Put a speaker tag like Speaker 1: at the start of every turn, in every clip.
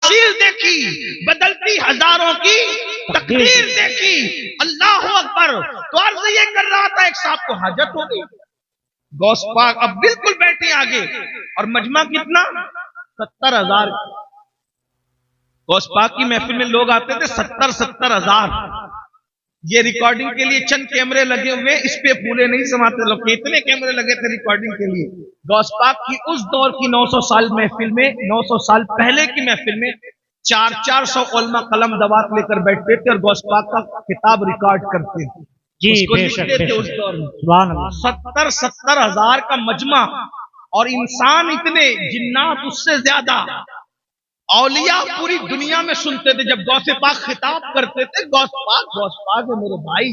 Speaker 1: تفصیل دیکھی، بدلتی ہزاروں کی تقدیر دیکھی. اللہ اکبر. تو عرض یہ کر رہا تھا، ایک صاحب کو حاجت ہو گئی، غوث پاک اب بالکل بیٹھے آگے، اور مجمع کتنا؟ 70,000. غوث پاک کی محفل میں لوگ آتے تھے 70,000. یہ ریکارڈنگ کے لیے چند کیمرے لگے ہوئے، اس پہ پورے نہیں سماتے لوگ. کتنے کیمرے لگے تھے ریکارڈنگ کے لیے؟ غوث پاک کی اس دور کی 900 سال محفل میں، 900 سال پہلے کی محفل میں 400 علماء قلم دوات لے کر بیٹھتے تھے اور غوث پاک کا کتاب ریکارڈ کرتے تھے.
Speaker 2: جی
Speaker 1: اس کو
Speaker 2: بے
Speaker 1: لکھتے
Speaker 2: شک،
Speaker 1: تھے اس دور میں.
Speaker 2: سبحان اللہ.
Speaker 1: 70,000 کا مجمع، اور انسان اتنے، جنات اس سے زیادہ، اولیاء پوری دنیا میں سنتے تھے. جب غوث پاک خطاب کرتے تھے، غوث پاک ہے میرے بھائی.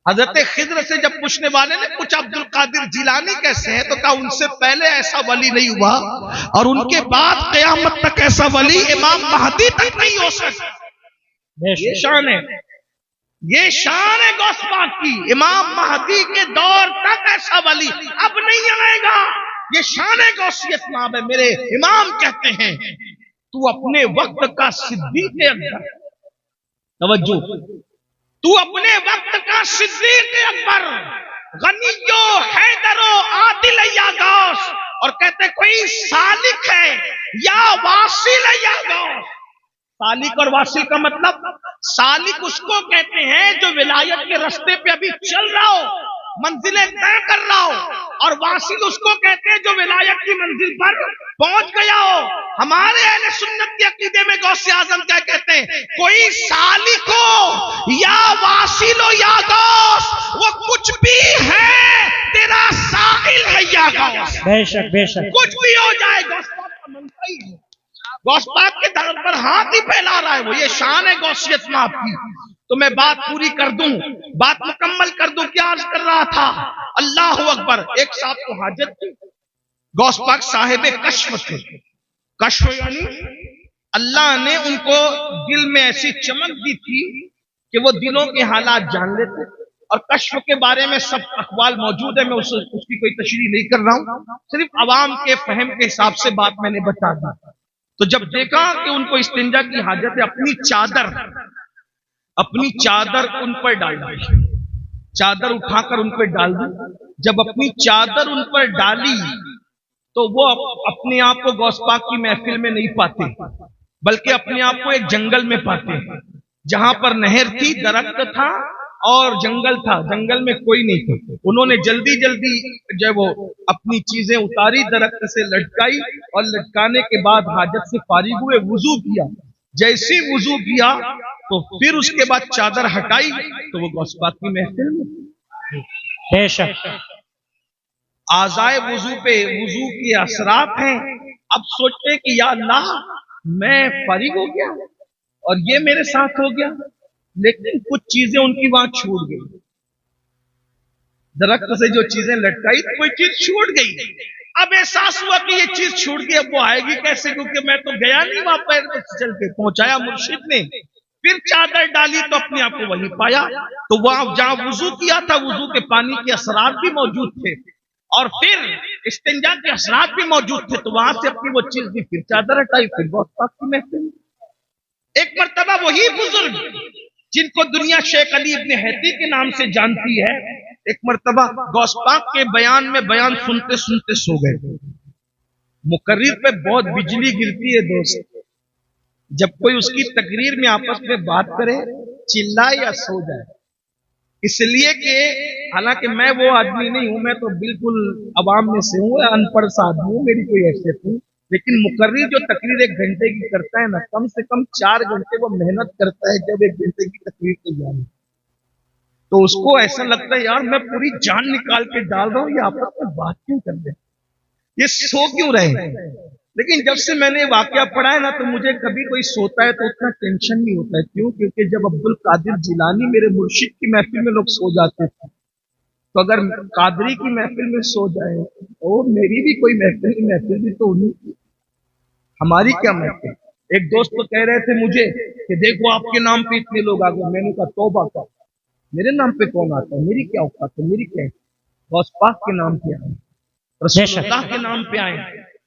Speaker 1: حضرت خضر سے جب پوچھنے والے نے پوچھا عبد القادر جیلانی کیسے ہیں، تو کہا ان سے پہلے ایسا ولی نہیں ہوا، اور ان کے بعد قیامت تک ایسا ولی امام مہدی تک نہیں ہو سکتا. یہ شان ہے، یہ شان ہے غوث پاک کی. امام مہدی کے دور تک ایسا ولی اب نہیں آئے گا. یہ شان غوثیت نام ہے. میرے امام کہتے ہیں تو اپنے وقت کا صدیق اکبر، توجہ، تو اپنے وقت کا صدیق اکبر، غنیو حیدرو عادل یا غوث. اور کہتے کوئی سالک ہے یا واصل یا غوث. سالک اور واصل کا مطلب، سالک اس کو کہتے ہیں جو ولایت کے رستے پہ ابھی چل رہا ہو، منزلیں طے کر رہا ہو، اور واصل اس کو کہتے ہیں جو ولایت کی منزل پر پہنچ گیا ہو. ہمارے اہل سنت کے عقیدے میں غوث اعظم کیا کہتے ہیں؟ کوئی سالک ہو یا واصل ہو یا غوث، وہ کچھ بھی ہے، تیرا سائل ہے یا غوث.
Speaker 2: بے شک بے شک.
Speaker 1: کچھ بھی ہو جائے، غوث پاک کا منصب ہی ہے. غوث پاک کے در پر ہاتھ ہی پھیلا رہا ہے وہ. یہ شان ہے غوثیت میں آپ کی. تو میں بات پوری کر دوں، بات مکمل کر دوں. کیا عرض کر رہا تھا؟ اللہ اکبر. ایک صاحب کو حاجت تھی، غوث پاک صاحب کشف تھے. کشف یعنی اللہ نے ان کو دل میں ایسی چمک دی تھی کہ وہ دلوں کے حالات جان لیتے. اور کشف کے بارے میں سب اقوال موجود ہے، میں اس کی کوئی تشریح نہیں کر رہا ہوں، صرف عوام کے فہم کے حساب سے بات میں نے بتا دی. تو جب دیکھا کہ ان کو استنجا کی حاجت ہے، اپنی چادر ان پر ڈال دی. چادر اٹھا کر ان پر ڈال دی. جب اپنی چادر ان پر ڈالی تو وہ اپنے آپ کو غوث پاک کی محفل میں نہیں پاتے، بلکہ اپنے آپ کو ایک جنگل میں پاتے، جہاں پر نہر تھی، درخت تھا اور جنگل تھا. جنگل میں کوئی نہیں تھا. انہوں نے جلدی جب وہ اپنی چیزیں اتاری، درخت سے لٹکائی، اور لٹکانے کے بعد حاجت سے فارغ ہوئے، وضو کیا. جیسے وضو کیا تو پھر اس کے بعد چادر ہٹائی تو وہ غوث پاک کی محفل میں.
Speaker 2: بے شک.
Speaker 1: اعضائے وضو پہ وضو کے اثرات ہیں. اب سوچتے کہ یا اللہ میں فارغ ہو گیا اور یہ میرے ساتھ ہو گیا، لیکن کچھ چیزیں ان کی وہاں چھوٹ گئی. درخت سے جو چیزیں لٹکائی کوئی چیز چھوٹ گئی. اب احساس ہوا کہ یہ چیز چھوٹ گئی، اب وہ آئے گی کیسے، کیونکہ میں تو گیا نہیں وہاں پیر چل کے. پہنچایا مرشد نے، پھر چادر ڈالی تو اپنے آپ کو وہی پایا. تو وہاں جہاں وضو کیا تھا، وضو کے پانی کے اثرات بھی موجود تھے، اور پھر استنجا کے اثرات بھی موجود تھے. تو وہاں سے اپنی وہ چیز بھی پھر چادر ہٹائی، پھر غوث پاک کی محفل. ایک مرتبہ وہی بزرگ جن کو دنیا شیخ علی ابن حیتی کے نام سے جانتی ہے، ایک مرتبہ غوث پاک کے بیان میں بیان سنتے سنتے سو گئے. مقرر پہ بہت بجلی گرتی ہے دوست. جب کوئی اس کی تقریر میں آپس میں بات کرے، چلائے یا سو جائے. اس لیے کہ حالانکہ میں وہ آدمی نہیں ہوں، میں تو بالکل عوام میں سے ہوں، ان پڑھ سا آدمی ہوں، میری کوئی حیثیت نہیں. لیکن مقرر جو تقریر 1 گھنٹے کی کرتا ہے نا، کم سے کم 4 گھنٹے وہ محنت کرتا ہے جب 1 گھنٹے کی تقریر تیار ہے. تو اس کو ایسا لگتا ہے یار میں پوری جان نکال کے ڈال رہا ہوں، یہ آپس میں بات کیوں کر رہے ہیں، یہ سو کیوں رہے. لیکن جب سے میں نے واقعہ پڑھا ہے نا، تو مجھے کبھی کوئی سوتا ہے تو اتنا ٹینشن نہیں ہوتا ہے. کیوں؟ کیونکہ جب عبد القادر جیلانی میرے مرشد کی محفل میں لوگ سو جاتے تھے، تو اگر قادری کی محفل میں سو جائے تو میری بھی کوئی محفل بھی تو نہیں تھی. ہماری کیا محفل. ایک دوست تو کہہ رہے تھے مجھے کہ دیکھو آپ کے نام پہ اتنے لوگ آ گئے. میں نے کہا توبہ کا، میرے نام پہ کون آتا ہے، میری کیا اوقات ہے، میری کیا ہے. غوث پاک کے نام پہ آئے، رسول اللہ کے نام پہ آئے،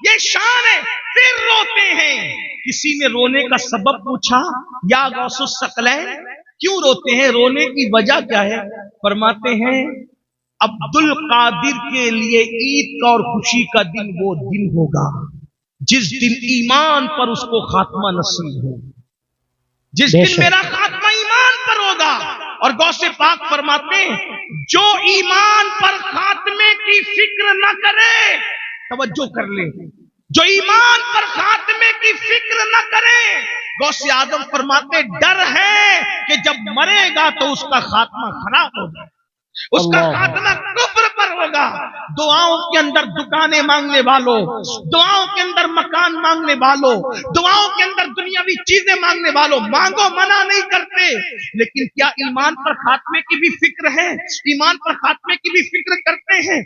Speaker 1: یہ شان ہے، پھر روتے ہیں۔ کسی نے رونے کا سبب پوچھا، یا غوث الثقلین کیوں روتے ہیں، رونے کی وجہ کیا ہے؟ فرماتے ہیں عبد القادر کے لیے عید کا اور خوشی کا دن وہ دن ہوگا جس دن ایمان پر اس کو خاتمہ نصیب ہو، جس دن میرا خاتمہ ایمان پر ہوگا۔ اور غوث پاک فرماتے ہیں جو ایمان پر خاتمے کی فکر نہ کرے، توجہ کر لیں، جو ایمان پر خاتمے کی فکر نہ کرے، غوث اعظم فرماتے ڈر ہے کہ جب مرے گا تو اس کا خاتمہ خراب ہوگا، اس کا خاتمہ کفر پر ہوگا۔ دعاؤں کے اندر دکانیں مانگنے والوں، دعاؤں کے اندر مکان مانگنے والوں، دعاؤں کے اندر دنیاوی چیزیں مانگنے والوں، مانگو منع نہیں کرتے، لیکن کیا ایمان پر خاتمے کی بھی فکر ہے؟ ایمان پر خاتمے کی بھی فکر کرتے ہیں؟